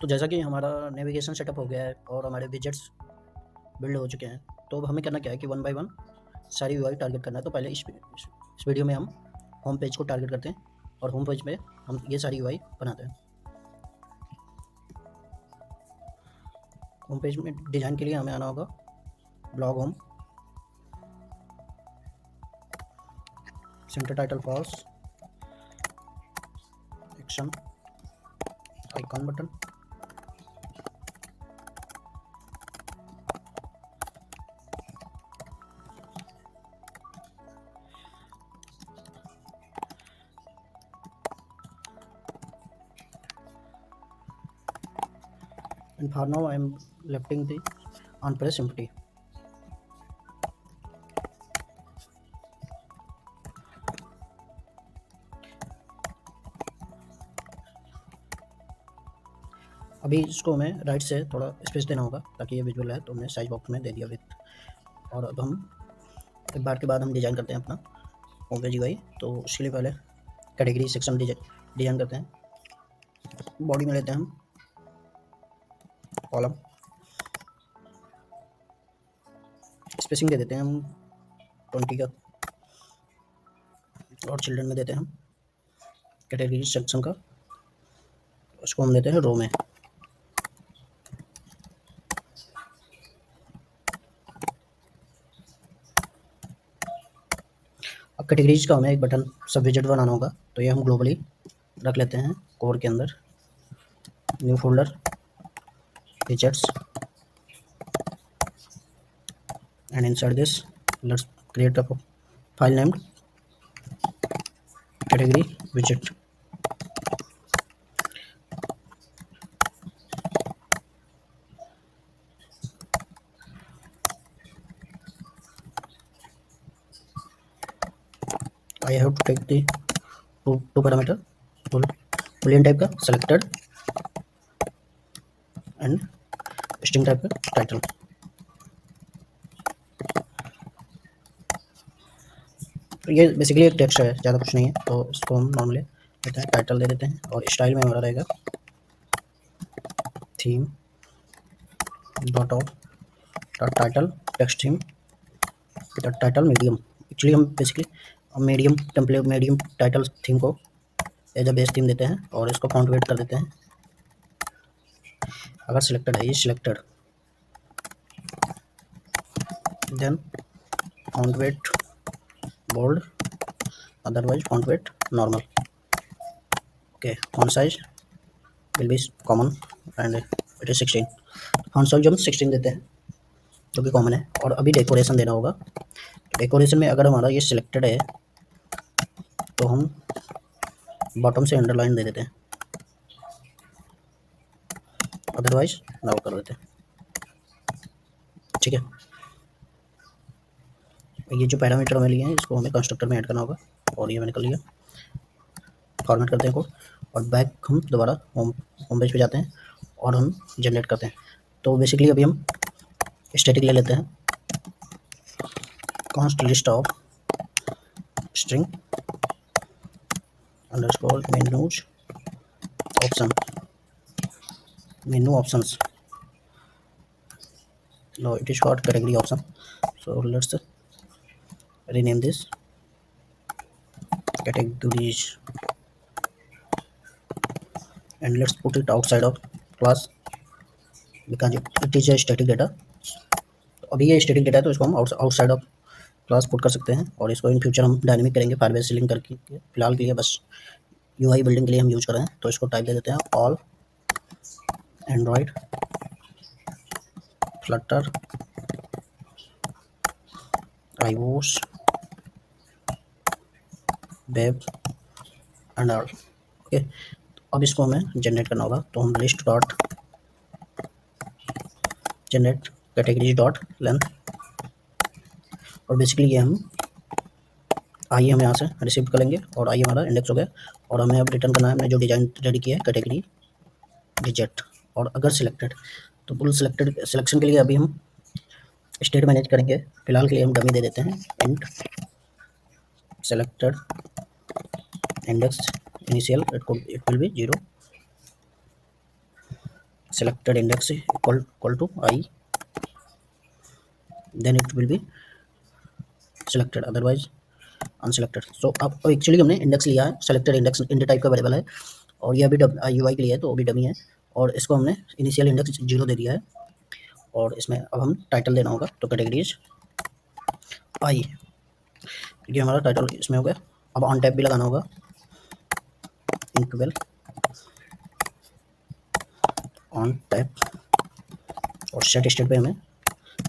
तो जैसा कि हमारा नेविगेशन सेटअप हो गया है और हमारे विजेट्स बिल्ड हो चुके हैं, तो अब हमें करना क्या है कि वन बाय वन सारी यूआई टारगेट करना है। तो पहले इस वीडियो में हम होम पेज को टारगेट करते हैं और होम पेज पे हम ये सारी यूआई बनाते हैं। होम पेज में डिज़ाइन के लिए हमें आना होगा blog home, centre title false, action, icon button, and for now I am lefting the on press empty. अभी इसको हमें राइट से थोड़ा स्पेस देना होगा ताकि ये विजुअल है, तो हमने साइज बॉक्स में दे दिया विथ। और अब हम एक बार के बाद हम डिज़ाइन करते हैं अपना होम पेज यूआई। तो उसके लिए पहले कैटेगरी सेक्शन डिज़ाइन करते हैं। बॉडी में लेते हैं हम कॉलम, स्पेसिंग दे देते हैं हम 20 का, और चिल्ड्रन में देते हैं हम कैटेगरी सेक्शन का, उसको हम देते हैं रो में। अब कैटेगरीज का हमें एक बटन सब विजेट बनाना होगा, तो ये हम ग्लोबली रख लेते हैं कोर के अंदर, new folder, widgets, and inside this let's create a file named category widget. I have to take the two parameter, boolean type का selected and string type का title। तो ये बेसिकली एक टेक्स्ट है, ज़्यादा कुछ नहीं है, तो इसको हम नॉर्मली देते हैं टाइटल दे देते हैं, और स्टाइल में हमारा रहेगा theme dot of title text theme title medium. Actually हम basically medium template medium title theme को एज अ बेस थीम देते हैं और इसको फॉन्ट वेट कर देते हैं। अगर सिलेक्टेड है ये selected, then font weight bold, otherwise font weight normal. Okay, font size will be common and it is 16। font size हम 16 देते हैं जो कि कॉमन है। और अभी डेकोरेशन देना होगा। डेकोरेशन में अगर हमारा ये सिलेक्टेड है तो हम बॉटम से अंडरलाइन दे देते हैं, अदरवाइज ना कर देते हैं। ठीक है, ये जो पैरामीटर हमें लिए हैं इसको हमें कंस्ट्रक्टर में ऐड करना होगा, और ये मैंने कर लिया। फॉर्मेट करते हैं कोड और बैक हम दोबारा होम पेज पे जाते हैं और हम जनरेट करते हैं। तो बेसिकली अभी हम स्टैटिक ले लेते हैं, const list of string underscore menus menu options। No, it is called category option, so let's rename this categories and let's put it outside of class because it is a static data। तो अभी ये static data है तो इसको हम outside of class put कर सकते हैं, और इसको इन फ्यूचर हम डायनेमिक करेंगे फायरबेस से लिंक करके। फिलहाल के लिए बस यूआई बिल्डिंग के लिए हम यूज कर रहे हैं, तो इसको टाइप दे देते हैं all Android Flutter iOS web and all. Okay, अब इसको हमें जनरेट करना होगा, तो हम list dot generate categories dot length, और बेसिकली ये हम आइए हम यहाँ से रिसीव कर लेंगे, और आइए हमारा इंडेक्स हो गया। और हमें अब रिटर्न करना है हमने जो डिज़ाइन रेडी किया है कैटेगरी विजेट। और अगर सिलेक्टेड तो फुल सिलेक्शन के लिए अभी हम स्टेट मैनेज करेंगे। फिलहाल के लिए हम डमी दे देते हैं int selected index initial it will B 0। selected index equal to I, then it will be selected, otherwise unselected. So अब एक्चुअली हमने इंडेक्स लिया है, सेलेक्टेड इंडेक्स इंट टाइप का वेरिएबल है, और ये अभी यूआई के लिए है तो वो भी डमी है, और इसको हमने इनिशियल इंडेक्स 0 दे दिया है, और इसमें अब हम टाइटल देना होगा, तो कैटेगरीज आई, ये हमारा टाइटल इसमें हो गया। अब ऑन टैप भी लगाना होगा, इन 12 ऑन टैप, और सेट स्टेट पे हमें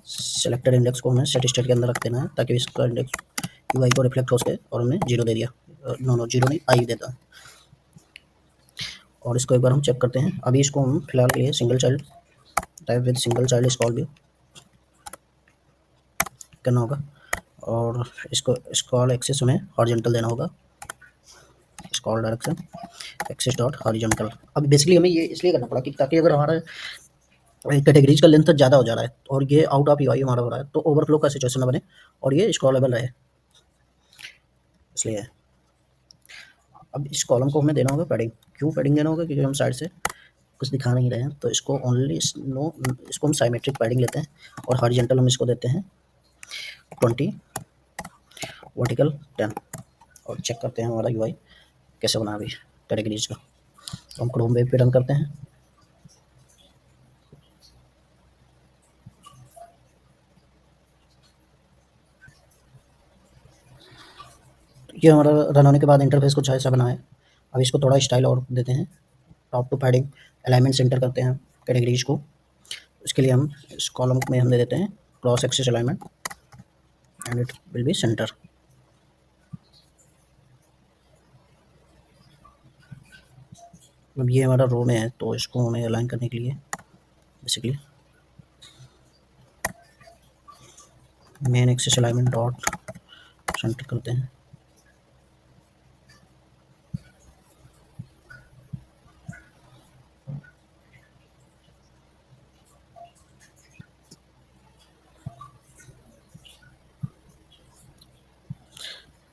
सेलेक्टेड इंडेक्स को हमें सेट स्टेट के अंदर रख देना है, ताकि इसका इंडेक्स यूआई को रिफ्लेक्ट हो सके, और हमने 0 दे दिया, नो 0 नहीं, आई देता है। और इसको एक बार हम चेक करते हैं। अभी इसको हम फिलहाल के लिए single child type with single child scroll view करना होगा, और इसको स्क्रॉल एक्सिस हमें हॉरिजॉन्टल देना होगा, scroll direction axis dot horizontal. अब बेसिकली हमें ये इसलिए करना पड़ा कि ताकि अगर हमारा कैटेगरीज का लेंथ ज़्यादा हो जा रहा है और ये आउट ऑफ यूआई हमारा हो रहा है, तो ओवरफ्लो का सिचुएशन ना बने और ये स्क्रॉलेबल रहे, इसलिए। अब इस कॉलम को हमें देना होगा पैडिंग। क्यों पैडिंग देना होगा? क्योंकि हम साइड से कुछ दिखा नहीं रहे हैं, तो इसको ओनली इसको हम साइमेट्रिक पैडिंग लेते हैं, और हॉरिजॉन्टल हम इसको देते हैं 20, वर्टिकल 10, और चेक करते हैं हमारा यूआई कैसे बना अभी कैटेगरीज का। तो हम क्रोम वेब पे रन करते हैं, ये हमारा रन होने के बाद इंटरफेस कुछ ऐसा बना है। अब इसको थोड़ा स्टाइल और देते हैं, top to padding, alignment centre करते हैं कैटेगरीज को। इसके लिए हम इस कॉलम में हम दे देते हैं cross axis alignment, and it will B centre. अब ये हमारा रो में है, तो इसको हमें अलाइन करने के लिए basically main axis alignment dot centre करते हैं।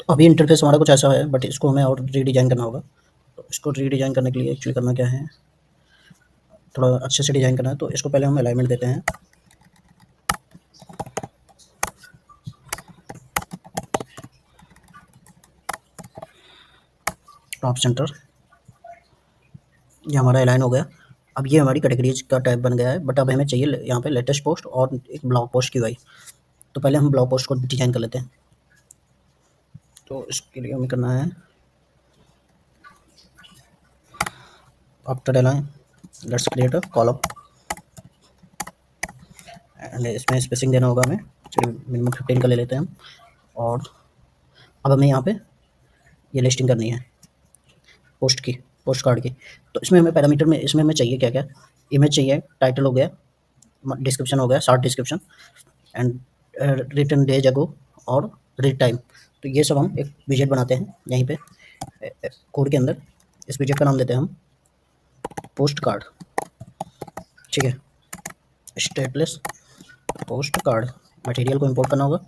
तो अभी इंटरफेस हमारा कुछ ऐसा है, बट इसको हमें और रीडिज़ाइन करना होगा। तो इसको रीडिज़ाइन करने के लिए एक्चुअली करना क्या है, थोड़ा अच्छे से डिज़ाइन करना है। तो इसको पहले हम अलाइनमेंट देते हैं, टॉप सेंटर, ये हमारा अलाइन हो गया। अब ये हमारी कैटेगरीज का टाइप बन गया है, बट अब हमें चाहिए यहाँ पे लेटेस्ट पोस्ट और एक ब्लॉग पोस्ट की यूआई। तो पहले हम ब्लॉग पोस्ट को डिज़ाइन कर लेते हैं। तो इसके लिए हमें करना है after align let's create a column, and इसमें स्पेसिंग देना होगा हमें, चलिए मिनिमम 15 का ले लेते हैं हम। और अब हमें यहाँ पे ये लिस्टिंग करनी है पोस्ट की, पोस्ट कार्ड की। तो इसमें हमें पैरामीटर में इसमें हमें चाहिए क्या क्या, इमेज चाहिए, टाइटल हो गया, डिस्क्रिप्शन हो गया, short description, and return days ago, और रीड टाइम। तो ये सब हम एक विजेट बनाते हैं यहीं पे कोड के अंदर। इस विजेट का नाम देते हैं हम पोस्ट कार्ड, ठीक है, स्टेटलेस पोस्ट कार्ड। मटेरियल को इंपोर्ट करना होगा,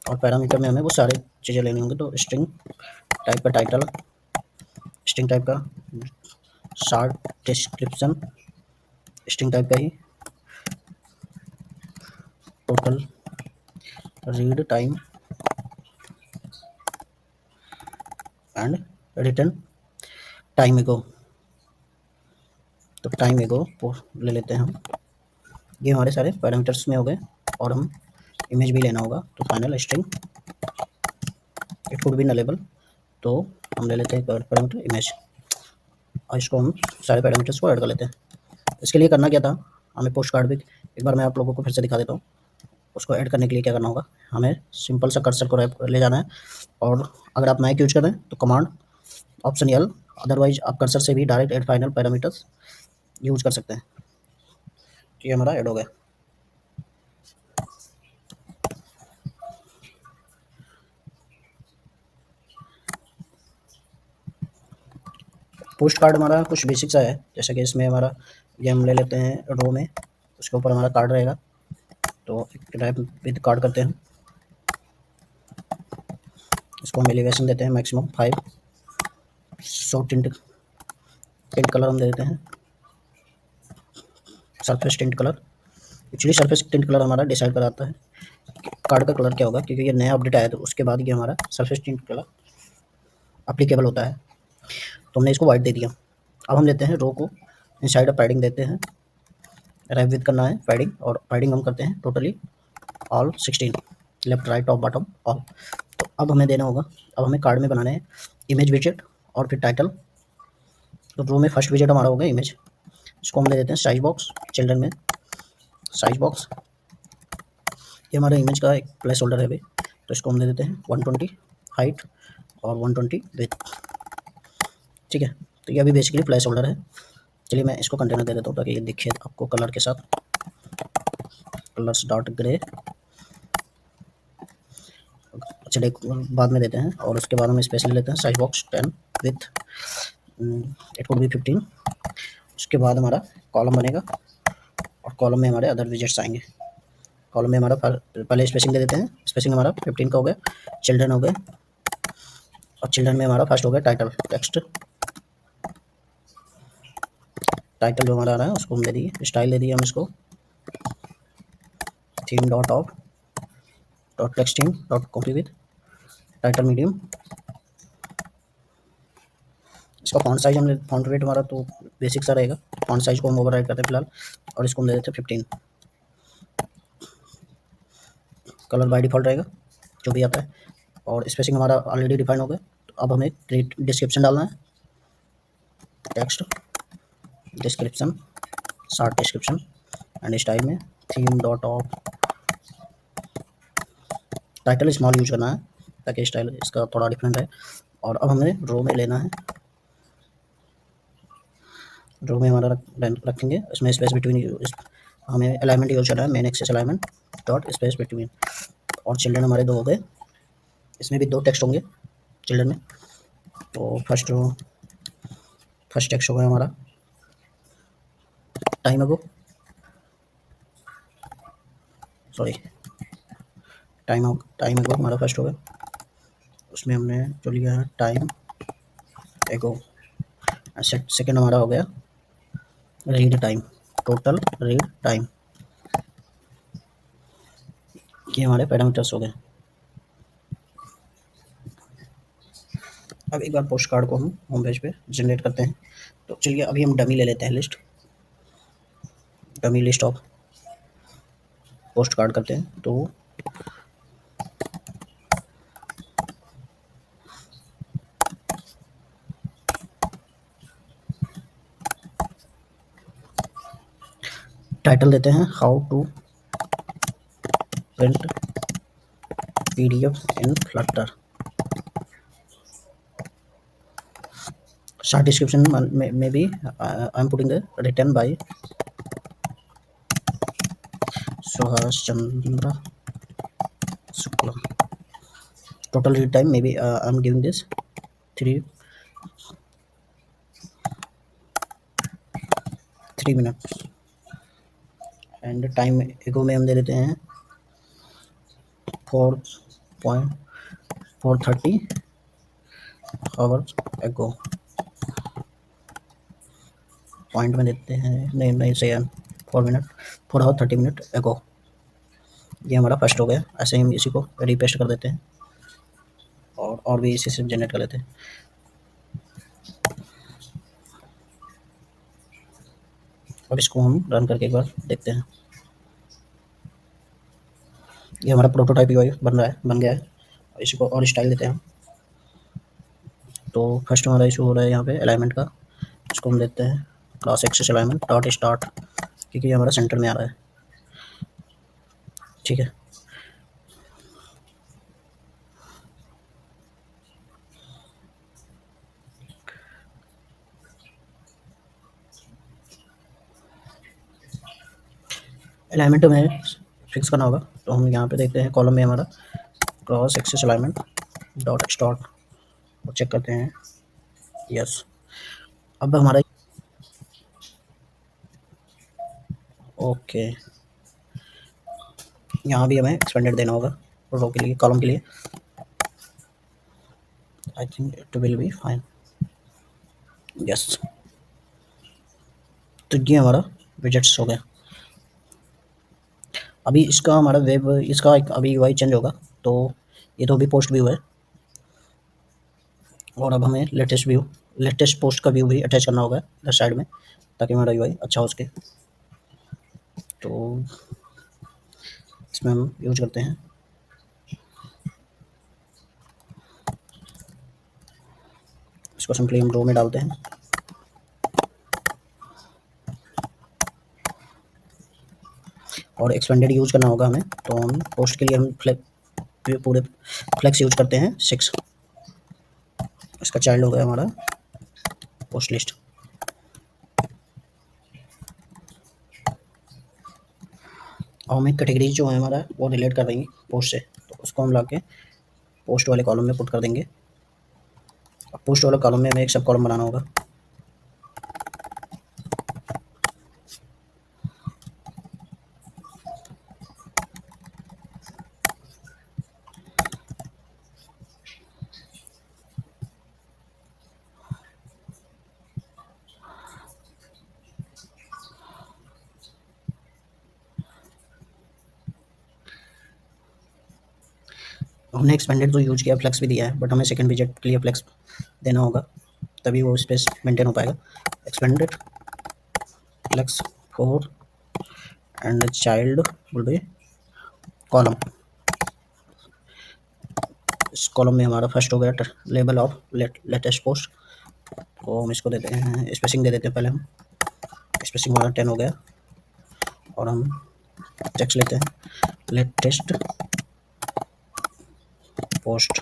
और पैरामीटर में हमें वो सारे चीज़ें लेनी होंगी। तो स्ट्रिंग टाइप का टाइटल, स्ट्रिंग टाइप का शॉर्ट डिस्क्रिप्शन, स्ट्रिंग टाइप का ही total read time, and return time ago. तो टाइम एगो ले लेते हैं हम। ये हमारे सारे पैरामीटर्स में हो गए, और हम इमेज भी लेना होगा। तो final string it could be nullable, तो हम ले लेते हैं पैरामीटर इमेज, और इसको हम सारे पैरामीटर्स को ऐड कर लेते हैं। इसके लिए करना क्या था, हमें पोस्ट कार्ड भी एक बार मैं आप लोगों को फिर से दिखा देता हूँ। उसको ऐड करने के लिए क्या करना होगा, हमें सिंपल सा कर्सर को ले जाना है, और अगर आप मैक यूज करें तो कमांड ऑप्शन एल, अदरवाइज आप कर्सर से भी direct add final parameters use कर सकते हैं। ये हमारा ऐड हो गया। पोस्ट कार्ड हमारा कुछ बेसिक सा है, जैसे कि इसमें हमारा ये हम ले लेते हैं रो में, उसके ऊपर हमारा कार्ड रहेगा। तो टाइप विद कार्ड करते हैं, इसको हम एलिवेशन देते हैं maximum 5, short int tint colour हम दे देते हैं surface tint colour. Actually surface tint colour हमारा डिसाइड कराता है कार्ड का कलर क्या होगा, क्योंकि ये नया अपडेट आया तो उसके बाद ये हमारा सरफेस टिंट कलर अप्लीकेबल होता है। तो हमने इसको वाइट दे दिया। अब हम लेते हैं रो को इनसाइड पैडिंग देते हैं, रैप विद करना है पैडिंग, और पैडिंग हम करते हैं totally all 16, left right top bottom all. तो अब हमें देना होगा, अब हमें कार्ड में बनाने हैं इमेज विजेट और फिर टाइटल। तो रो में फर्स्ट विजेट हमारा होगा इमेज, इसको हम दे देते हैं साइज बॉक्स चिल्ड्रन में साइज बॉक्स। ये हमारे इमेज का एक प्लेस होल्डर है अभी, तो इसको हम दे देते हैं 120 हाइट और 120 विथ। ठीक है, तो ये अभी बेसिकली प्लेस होल्डर है। चलिए मैं इसको कंटेनर दे देता हूँ ताकि ये दिखे आपको कलर के साथ। कलर्स डॉट ग्रे चलिए बाद में देते हैं, और उसके बाद हम स्पेशली लेते हैं size box 10 with it could be 15। उसके बाद हमारा कॉलम बनेगा और कॉलम में हमारे अदर विजेट्स आएंगे। कॉलम में हमारा पहले स्पेसिंग दे देते हैं, स्पेसिंग हमारा 15 का हो गया, चिल्ड्रन हो गए, और चिल्ड्रन में हमारा फर्स्ट हो गया टाइटल टेक्स्ट। टाइटल जो हमारा आ रहा है उसको हम दे दिए, स्टाइल दे दिए हम इसको theme dot of dot texting dot copy with title medium. इसका फॉन्ट साइज हमने फॉन्ट वेट हमारा तो बेसिक सा रहेगा, फॉन्ट साइज को हम ओवरराइड करते हैं फिलहाल, और इसको हम दे देते हैं 15। कलर बाय डिफ़ॉल्ट रहेगा जो भी आता है, और स्पेसिंग हमारा ऑलरेडी डिफाइन हो गया। तो अब हमें डिस्क्रिप्शन डालना है, text description short description, and style में theme dot of title small use करना है ताकि स्टाइल इसका थोड़ा डिफरेंट है। और अब हमें रो में लेना है, रो में हमारा रखेंगे, इसमें स्पेस बिटवीन हमें अलाइनमेंट यूज करना है, main axis alignment dot space between. और चिल्ड्रन हमारे दो हो गए, इसमें भी दो टेक्स्ट होंगे चिल्ड्रन में। तो फर्स्ट टेक्स्ट होगा हमारा time ago, sorry time ago हमारा फर्स्ट होगा, उसमें हमने जो लिया है टाइम एगो। सेकेंड हमारा हो गया read time, total read time. ये हमारे पैरामीटर्स हो गए। अब एक बार पोस्ट कार्ड को हम होम पेज पे जनरेट करते हैं। तो चलिए अभी हम डमी ले लेते हैं, dummy list of post card करते हैं। तो टाइटल देते हैं how to print PDF in Flutter. Short description में भी I am putting the written by Suhas Chandra Shukla. Total read time may be I am giving this 3 minutes, and time ago में हम दे देते हैं 4.430 आवर्स एगो। पॉइंट में देते हैं, नहीं सही है 4 आवर 30 मिनट एगो। ये हमारा फर्स्ट हो गया। ऐसे ही हम इसी को रीपेस्ट कर देते हैं और भी इसी से जनरेट कर लेते हैं। अब इसको हम रन करके एक बार देखते हैं। ये हमारा प्रोटोटाइप UI बन गया है। इसको और स्टाइल देते हैं। तो फर्स्ट हमारा इशू हो रहा है यहाँ पे अलाइनमेंट का, इसको हम देते हैं cross axis alignment dot start, क्योंकि ये हमारा सेंटर में आ रहा है। ठीक है, अलाइनमेंट हमें फिक्स करना होगा। तो हम यहाँ पे देखते हैं कॉलम में हमारा cross axis alignment dot start, और चेक करते हैं यस। अब हमारा ओके, यहाँ भी हमें एक्सपेंडेड देना होगा रो के लिए, कॉलम के लिए। I think it will be fine, yes. तो ये हमारा विजेट्स हो गया। अभी इसका हमारा वेब इसका अभी यूआई चेंज होगा। तो ये तो अभी पोस्ट व्यू है, और अब हमें लेटेस्ट पोस्ट का व्यू भी अटैच करना होगा इधर साइड में, ताकि हमारा यूआई अच्छा हो सके। तो इसमें हम यूज करते हैं, इसको सिंपली हम रो में डालते हैं। और एक्सपेंडेड यूज करना होगा हमें, तो हम पोस्ट के लिए हम पूरे फ्लेक्स यूज करते हैं 6। इसका चाइल्ड हो गया हमारा पोस्ट लिस्ट। और हमें कैटेगरीज जो है हमारा वो रिलेट कर देंगे पोस्ट से, तो उसको हम ला के पोस्ट वाले कॉलम में पुट कर देंगे। अब पोस्ट वाले कॉलम में हमें एक सब कॉलम बनाना होगा। हमने एक्सपेंडेड तो यूज किया, फ्लेक्स भी दिया है, बट हमें सेकंड विजेट के लिए फ्लेक्स देना होगा, तभी वो स्पेस मेंटेन हो पाएगा। Expanded flex for and child will be column. इस कॉलम में हमारा फर्स्ट हो गया लेबल ऑफ लेटेस्ट पोस्ट, तो हम इसको देते हैं स्पेसिंग दे देते हैं। पहले हम स्पेसिंग हमारा 10 हो गया, और हम टेक्स्ट लेते हैं लेटेस्ट पोस्ट।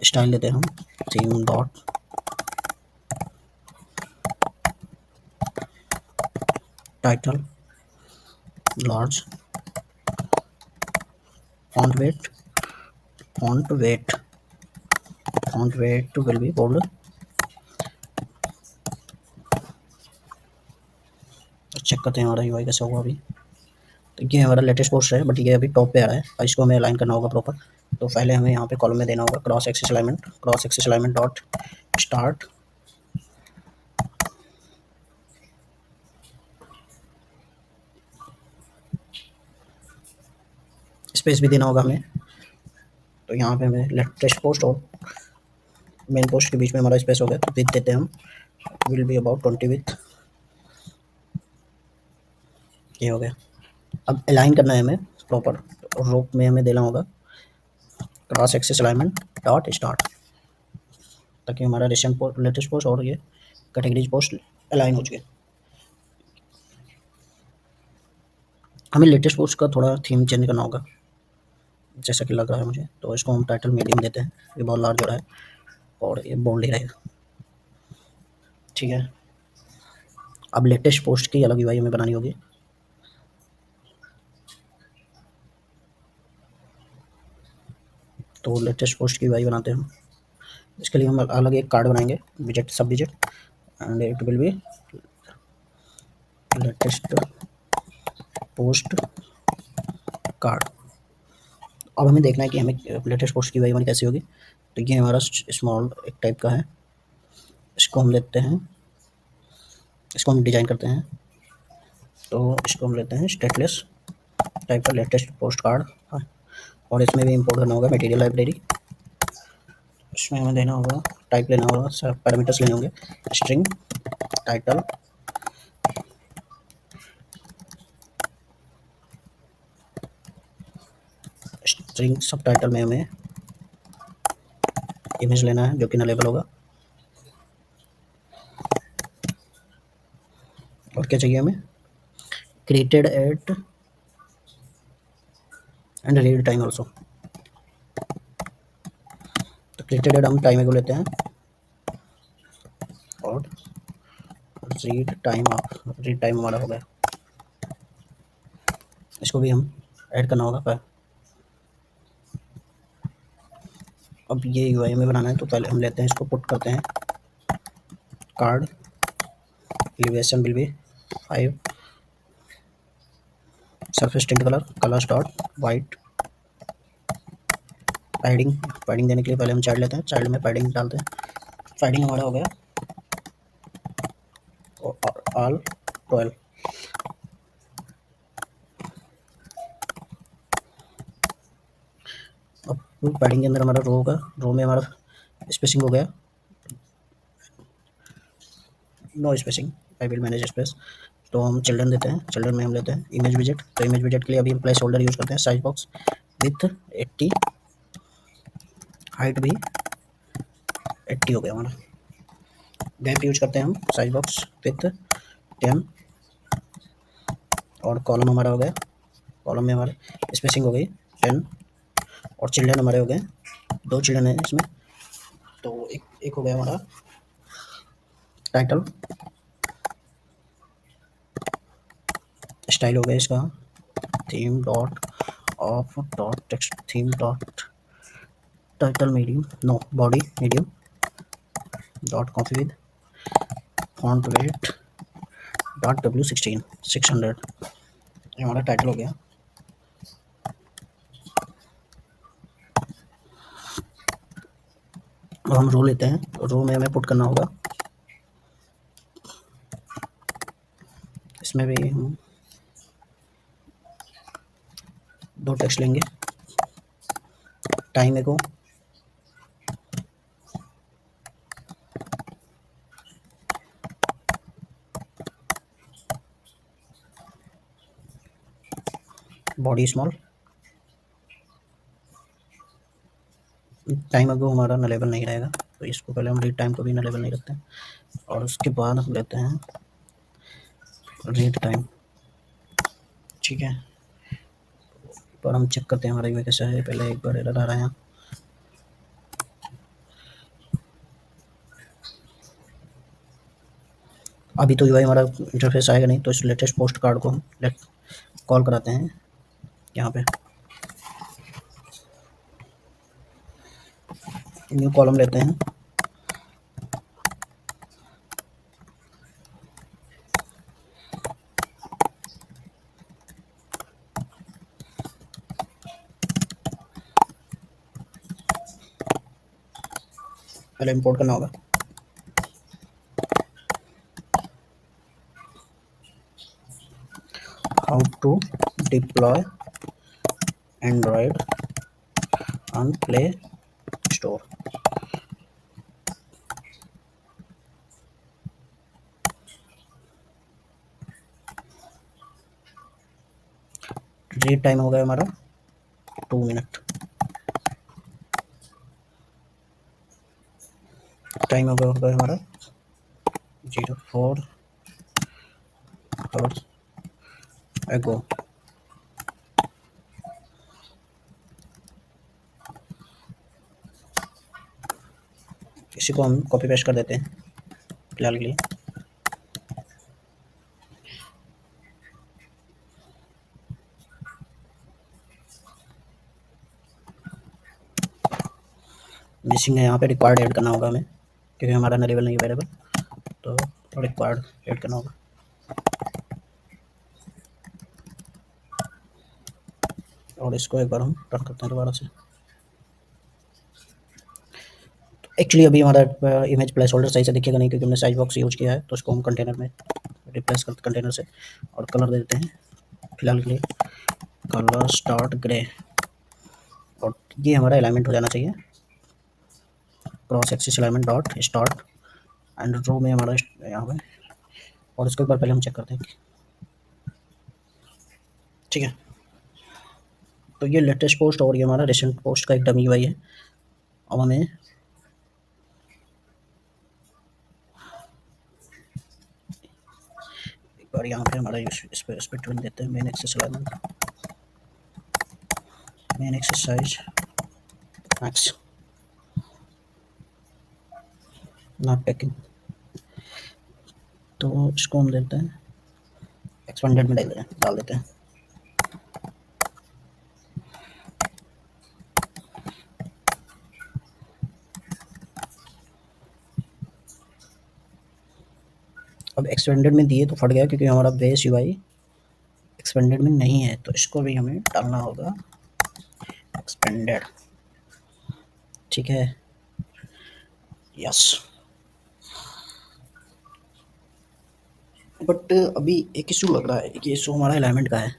स्टाइल लेते हैं हम theme dot title large font weight font weight will be bold। Check करते हैं हमारा यूआई कैसा होगा अभी। तो ये हमारा लेटेस्ट पोस्ट है, बट ये अभी टॉप पे आ रहा है, और इसको हमें अलाइन करना होगा प्रॉपर। तो पहले हमें यहाँ पे कॉलम में देना होगा cross axis alignment dot start. Space भी देना होगा हमें, तो यहाँ पे हमें लेटेस्ट पोस्ट और मेन पोस्ट के बीच में हमारा स्पेस हो गया, तो विथ देते हैं हम विल बी अबाउट 20 विथ। ये हो गया। अब अलाइन करना है हमें प्रॉपर, रो में हमें देना होगा cross axis alignment dot start, ताकि हमारा रिसेंट पोस्ट, लेटेस्ट पोस्ट और ये कैटेगरीज पोस्ट अलाइन हो चुके। हमें लेटेस्ट पोस्ट का थोड़ा थीम चेंज करना होगा, जैसा कि लग रहा है मुझे। तो इसको हम टाइटल मीडियम देते हैं, ये बहुत लार्ज हो रहा है, और ये बोल्ड ही रहेगा। ठीक है। अब लेटेस्ट पोस्ट की अलग यूआई हमें बनानी होगी। तो लेटेस्ट पोस्ट की यूआई बनाते हैं हम। इसके लिए हम अलग एक कार्ड बनाएंगे, विजेट सब विजेट, and it will be latest post card. अब हमें देखना है कि हमें लेटेस्ट पोस्ट की यूआई हमारी कैसी होगी। तो ये हमारा स्मॉल एक टाइप का है, इसको हम लेते हैं, इसको हम डिजाइन करते हैं। तो इसको हम लेते हैं स्टेटलेस टाइप का लेटेस्ट पोस्ट कार्ड। हाँ, और इसमें भी इंपोर्ट करना होगा मटेरियल लाइब्रेरी। इसमें हमें देना होगा, टाइप लेना होगा, सब पैरामीटर्स लेने होंगे, स्ट्रिंग टाइटल, स्ट्रिंग सब टाइटल में हमें इमेज लेना है जो कि नलेबल होगा। और क्या चाहिए हमें, created at and read time also. तो क्रिएटेड एट हम टाइम को लेते हैं, और रीड टाइम हमारा हो गया, इसको भी हम ऐड करना होगा पर। अब ये यूआई में बनाना है, तो पहले हम लेते हैं, इसको पुट करते हैं card elevation will be 5, surface tint colours dot white. Padding देने के लिए पहले हम चाइल्ड लेते हैं, चाइल्ड में पैडिंग डालते हैं। पैडिंग हमारा हो गया, ऑल 12। अब पैडिंग के अंदर हमारा रो होगा, रो में हमारा स्पेसिंग हो गया, no spacing, I will manage space. तो हम चिल्ड्रन देते हैं, चिल्ड्रन में हम लेते हैं इमेज विजेट। तो इमेज विजेट के लिए अभी हम प्लेस होल्डर यूज़ करते हैं, साइज बॉक्स विथ 80, हाइट भी 80 हो गया हमारा। गैप यूज करते हैं हम, साइज बॉक्स विथ 10, और कॉलम हमारा हो गया, कॉलम में हमारे स्पेसिंग हो गई 10, और चिल्ड्रन हमारे हो गए, 2 चिल्ड्रन है इसमें। तो एक हो गया हमारा टाइटल, स्टाइल हो गया इसका theme dot of dot text, theme dot title medium, no body medium dot copy with font weight dot W16 600, ये हमारा टाइटल हो गया। अब हम रो लेते हैं, रो में हमें पुट करना होगा, इसमें भी हम 2 टेक्स्ट लेंगे, टाइम एगो, बॉडी स्मॉल, टाइम अगो हमारा नलेबल नहीं रहेगा, तो इसको पहले हम रीड टाइम को भी नलेबल नहीं रखते हैं। और उसके बाद हम लेते हैं रीड टाइम, ठीक है। पर हम चेक करते हैं हमारा यूआई कैसा है, पहले एक बार एरर आ रहा है यहाँ। अभी तो यूआई हमारा इंटरफेस आएगा नहीं, तो इस लेटेस्ट पोस्ट कार्ड को हम कॉल कराते हैं यहाँ पे, न्यू कॉलम लेते हैं, पहले इंपोर्ट करना होगा। How to deploy Android on Play Store, read time हो गया हमारा 2 मिनट, टाइम हो गया हमारा 04 आवर्स एगो। इसी को हम कॉपी पेस्ट कर देते हैं फिलहाल के लिए। मिसिंग है यहाँ पे, रिक्वायर्ड ऐड करना होगा हमें, क्योंकि हमारा नरेबल नहीं अवेलेबल, तो रिक्वायर्ड ऐड करना होगा। और इसको एक बार हम रन करते हैं दोबारा से। एक्चुअली अभी हमारा इमेज प्लेस होल्डर सही से दिखेगा नहीं, क्योंकि हमने साइज बॉक्स यूज किया है, तो उसको हम कंटेनर में रिप्लेस करते, कंटेनर से, और कलर दे देते हैं फिलहाल के लिए कलर स्टार्ट ग्रे, और ये हमारा अलाइनमेंट हो जाना चाहिए, cross axis alignment dot start and row में हमारा यहाँ पे, और इसको एक बार पहले हम चेक करते हैं, ठीक है। तो ये लेटेस्ट पोस्ट और ये हमारा रिसेंट पोस्ट का एक डमी यूआई है। अब हमें एक बार यहाँ पे हमारा इस पर ट्विन देते हैं, main axis alignment, main axis size max not taking, तो इसको हम देते हैं एक्सपेंडेड में डाल देते हैं। अब एक्सपेंडेड में दिए तो फट गया, क्योंकि हमारा बेस यूआई एक्सपेंडेड में नहीं है, तो इसको भी हमें डालना होगा एक्सपेंडेड, ठीक है, यस। बट अभी एक इशू लग रहा है कि इशू हमारा अलाइनमेंट का है,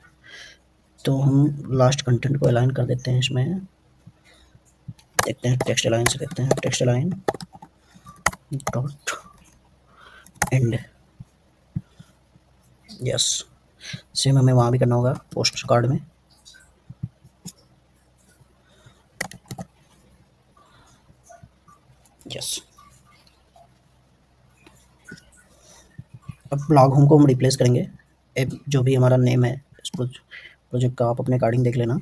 तो हम लास्ट कंटेंट को अलाइन कर देते हैं इसमें। देखते हैं टेक्स्ट अलाइन से, देखते हैं text align dot and. Yes, same हमें वहाँ भी करना होगा पोस्ट कार्ड में। यस, अब ब्लॉग होम को हम रिप्लेस करेंगे। जो भी हमारा नेम है इस प्रोजेक्ट का, आप अपने अकॉर्डिंग देख लेना।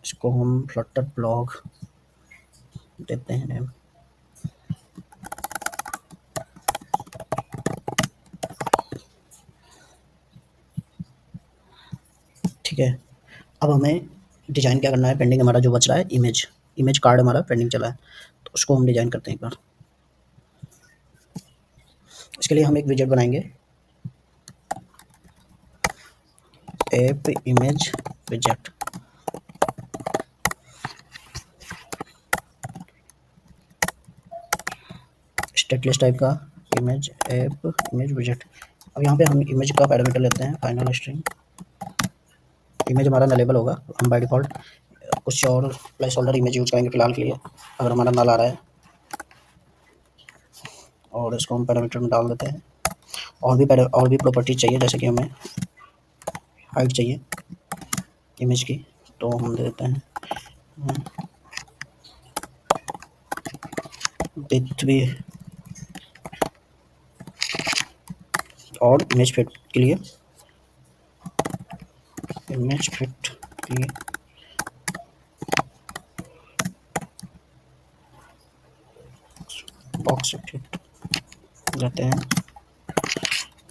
इसको हम फ्लटर ब्लॉग देते हैं नेम। ठीक है, अब हमें डिज़ाइन क्या करना है, पेंडिंग हमारा जो बच रहा है इमेज, इमेज कार्ड हमारा पेंडिंग चला है, तो उसको हम डिज़ाइन करते हैं एक बार। इसके लिए हम एक विजेट बनाएंगे, ऐप इमेज विजेट। स्टेटलेस टाइप का इमेज ऐप इमेज विजेट। अब यहाँ पे हम इमेज का पैरामीटर लेते हैं फाइनल स्ट्रिंग। इमेज हमारा नलेबल होगा, हम बाय डिफ़ॉल्ट कुछ और प्लेस होल्डर इमेज यूज़ करेंगे फ़िलहाल के लिए, अगर हमारा नल आ रहा है। और इसको हम पैरामीटर में डाल देते हैं। और भी प्रॉपर्टीज चाहिए, जैसे कि हमें हाइट चाहिए इमेज की, तो हम दे देते हैं विड्थ भी। और इमेज फिट के लिए बॉक्स फिट देते हैं।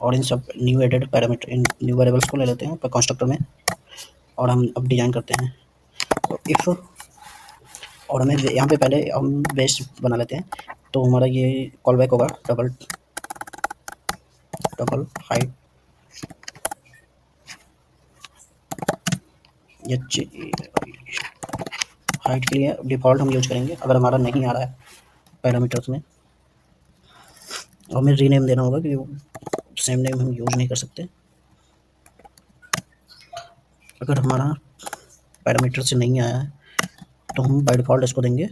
और इन सब न्यू एडेड पैरामीटर, इन न्यू वेरिएबल्स को ले लेते हैं कंस्ट्रक्टर में, और हम अब डिज़ाइन करते हैं। तो इफ़, और हमें यहाँ पे पहले हम बेस बना लेते हैं, तो हमारा ये कॉल बैक होगा डबल हाइट, ये हाइट के लिए डिफ़ॉल्ट हम यूज़ करेंगे अगर हमारा नहीं आ रहा है पैरामीटर्स में। और हमें रीनेम देना होगा क्योंकि सेम नेम हम यूज़ नहीं कर सकते। अगर हमारा पैरामीटर से नहीं आया है तो हम बाय डिफ़ॉल्ट इसको देंगे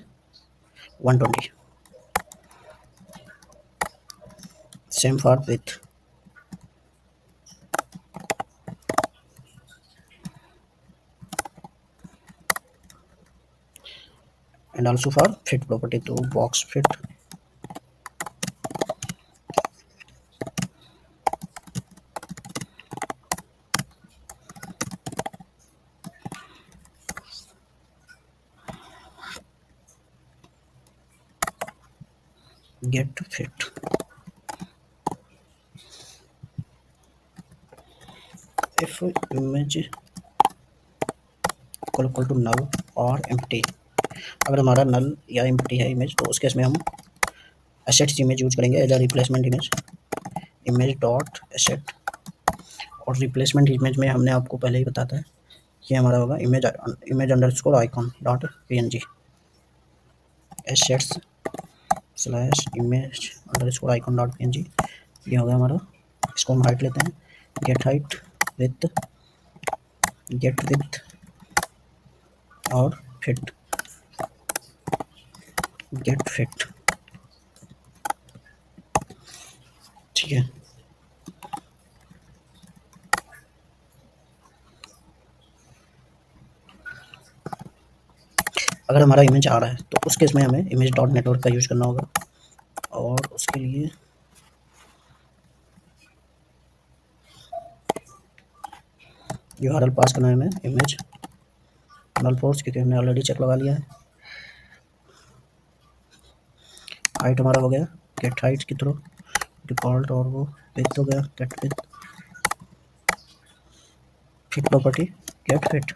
120। Same for with, and also for fit property, तो box fit get fit. If image equal to null और एम्प्टी, अगर हमारा नल या एम्प्टी है इमेज, तो उस केस में हम एसेट्स इमेज यूज करेंगे as a replacement image, image dot asset. और रिप्लेसमेंट इमेज में हमने आपको पहले ही बताया था, ये हमारा होगा image underscore icon dot png, assets slash image underscore icon dot png। ये होगा हमारा। इसको हम हाइट लेते हैं, get height width, get width और फिट, गेट फिट। ठीक है, अगर हमारा इमेज आ रहा है तो उस केस में हमें इमेज डॉट नेटवर्क का यूज़ करना होगा, और उसके लिए यूआरएल पास करना है हमें इमेज नल फोर्स, क्योंकि हमने ऑलरेडी चेक लगा लिया है। हाइट हमारा हो गया गेट हाइट के थ्रू डिफ़ॉल्ट, और वो विथ हो गया get width, fit property get fit.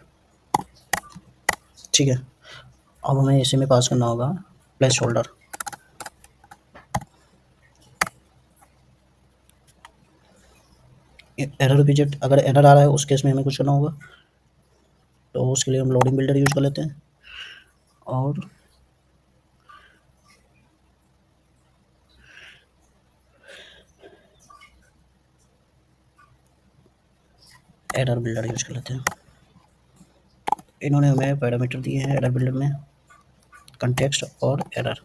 ठीक है, अब हमें इसी में पास करना होगा प्लेस होल्डर। एरर विजेट, अगर एरर आ रहा है उस केस में हमें कुछ करना होगा, तो उसके लिए हम लोडिंग बिल्डर यूज़ कर लेते हैं। और एरर बिल्डर यूज कर लेते हैं। इन्होंने हमें पैरामीटर दिए हैं एरर बिल्डर में, कंटेक्स्ट और एरर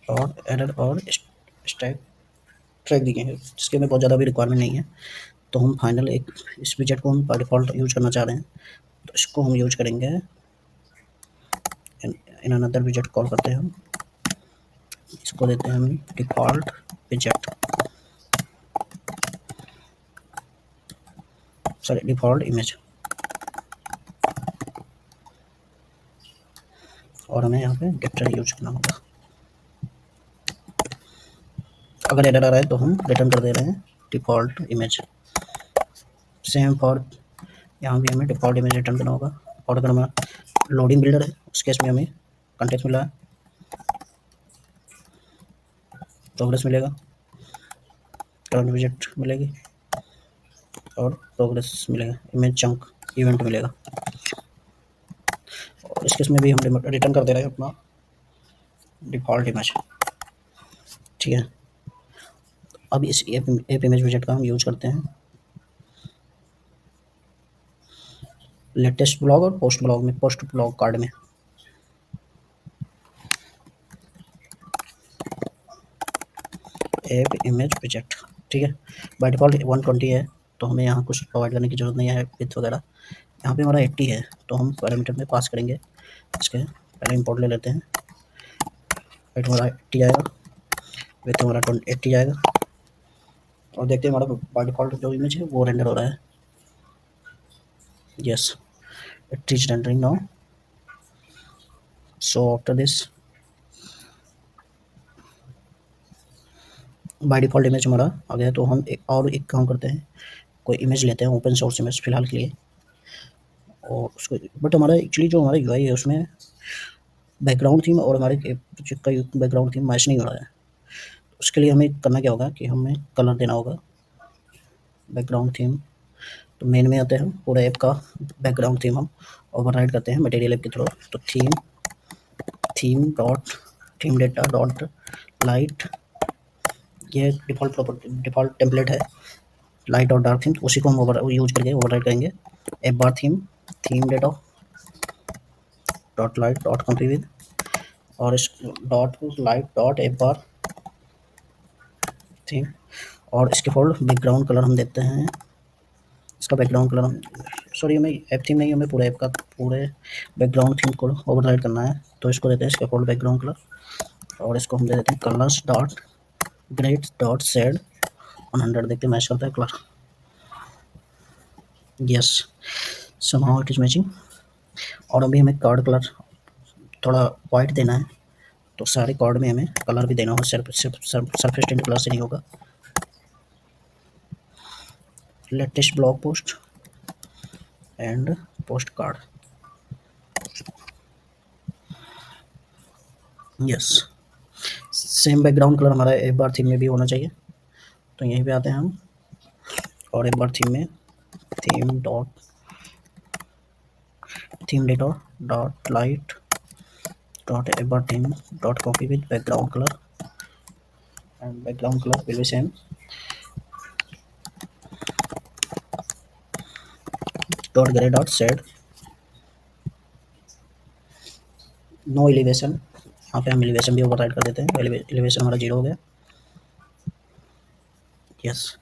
और स्टैक ट्रैक दिए हैं, जिसके में बहुत ज़्यादा भी रिक्वायरमेंट नहीं है। तो हम फाइनल एक इस विजेट को हम बाय डिफ़ॉल्ट यूज करना चाह रहे हैं, तो इसको हम यूज करेंगे। इन अनदर विजेट कॉल करते हैं हम, इसको देते हैं हम डिफ़ॉल्ट विजेट, सॉरी डिफ़ॉल्ट इमेज, और हमें यहाँ पे गेटर यूज करना होगा। अगर एरर आ रहा है तो हम रिटर्न कर दे रहे हैं डिफ़ॉल्ट इमेज। सेम फॉर यहाँ भी हमें डिफ़ॉल्ट इमेज रिटर्न करना होगा। और अगर हमारा लोडिंग बिल्डर है उस केस में हमें कंटेक्स्ट मिला है, प्रोग्रेस मिलेगा, करंट विजेट मिलेगी और प्रोग्रेस मिलेगा, इमेज चंक इवेंट मिलेगा। और इस केस में भी हम रिटर्न कर दे रहे हैं अपना डिफ़ॉल्ट इमेज। ठीक है, अब इस एप इमेज विजेट का हम यूज करते हैं लेटेस्ट ब्लॉग और पोस्ट ब्लॉग कार्ड में। एप इमेज विजेट, ठीक है, बाय डिफ़ॉल्ट 120 है, तो हमें यहाँ कुछ प्रोवाइड करने की ज़रूरत नहीं है विथ वगैरह। यहाँ पे हमारा 80 है, तो हम पैरामीटर में पास करेंगे इसके। पहले इंपोर्ट ले लेते हैं, हाइट हमारा 80 आएगा, विथ हमारा 80 आएगा, और देखते हैं हमारा बाय डिफ़ॉल्ट जो इमेज है वो रेंडर हो रहा है। Yes, it is rendering now. So after this by default image हमारा आ गया, तो हम एक काम करते हैं, कोई इमेज लेते हैं ओपन सोर्स इमेज फ़िलहाल के लिए, और उसको, बट हमारा एक्चुअली जो हमारा यूआई है उसमें बैकग्राउंड थीम और हमारे प्रोजेक्ट का बैकग्राउंड थीम मैच नहीं हो रहा है। उसके लिए हमें करना क्या होगा कि हमें कलर देना होगा बैकग्राउंड थीम। तो मेन में आते हैं, पूरा ऐप का बैकग्राउंड थीम हम ओवरराइड करते हैं मटेरियल ऐप के थ्रू। तो थीम डेटा डॉट लाइट, ये डिफ़ॉल्ट टेम्पलेट है लाइट और डार्क थीम, उसी को हम यूज करके ओवरराइड करेंगे। App bar theme data dot light dot company with, और इस डॉट लाइट डॉट ऐप बार थीम, और इसके फॉल्ट बैकग्राउंड कलर हम देते हैं, इसका बैकग्राउंड कलर हम, सॉरी हमें ऐप थीम नहीं, हमें पूरे ऐप का पूरे बैकग्राउंड थीम को ओवरराइड करना है। तो इसको देते हैं इसका फॉल्ट बैकग्राउंड कलर, और इसको हम दे देते हैं colours dot grey dot shade 100, देखते हैं मैच करता है colour. Yes, somehow it is matching. और अभी हमें कार्ड कलर थोड़ा वाइट देना है, तो सारे कार्ड में हमें कलर भी देना होगा, सरफेस टिंट कलर से नहीं होगा। Latest blog post and post card, yes, same background colour हमारा एक बार थीम में भी होना चाहिए। तो यहीं पे आते हैं हम, और एक बार थीम में theme data dot light dot एक बार theme dot copy with background colour, and background colour will be same dot grey dot shade, no elevation. यहाँ पे हम एलिवेशन भी ओवरराइड कर देते हैं, एलिवेशन हमारा 0 हो गया। यस,